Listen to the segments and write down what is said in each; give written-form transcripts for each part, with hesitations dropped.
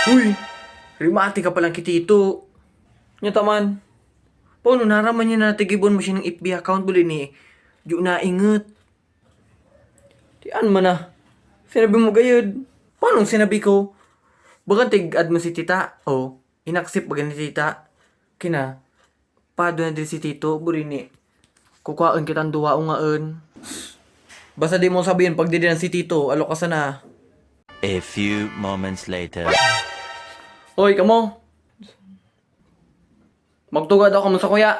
Uy, rimati ka palang kitito. Nya taman. Paano naraman niya na tigibon mo siya ng FB account buli ni. Di na inget. Tiyan man na. Sinabi mo gayud. Paano sinabi ko? Bagan tig-add mo si tita. O, inaksip bagan ni tita. Kina, pado na din si tito buli ni. Kukuhaan kitang duwa o ngaon. Basta di mo sabihin pag di din si tito, alo ka sana. A few moments later. Hoy, kamo. Magtugad ako mo sa kuya.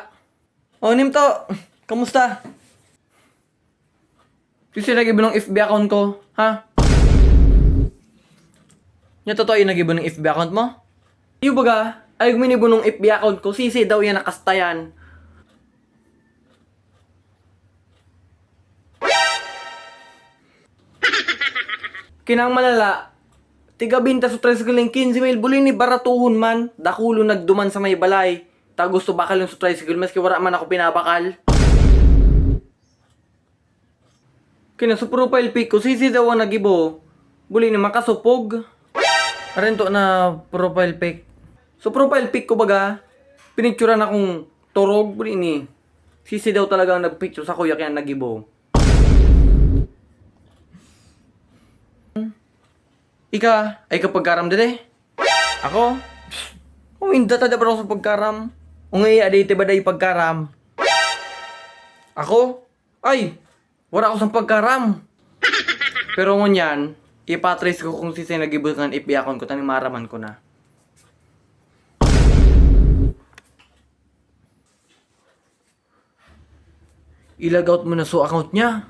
O, Nimto. Kamusta? Kasi nagibo ng FB account ko, ha? Nya totoo yung nagibo ng FB account mo? Iyo baga, ay guminibo ng FB account ko, sisi daw yan nakastayan. Kinang malala, tiga binta sa tricycle ng 15 mil, buli ni baratuhon man, dakulo nagduman sa may balay. Ta gusto bakal yung sa tricycle, maski wala man ako pinabakal. Kina sa profile pic ko, sisi daw ang nagibo. Buli ni makasupog. Arento na profile pic. So profile pic ko baga, pinicturean akong turog, buli ni. Sisi daw talaga ang nagpicture sa kuya kaya nagibo. Ika, ay kapag karam dede. Ako? Uminda tada ba ako sa pagkaram? Ungay adite ba day pagkaram? Ako? Ay, wala ako sa pagkaram. Pero ngunyan, ipatrace ko kung sisi nagibot ng FB account ko, taning maraman ko na. Ilagout mo na so account niya.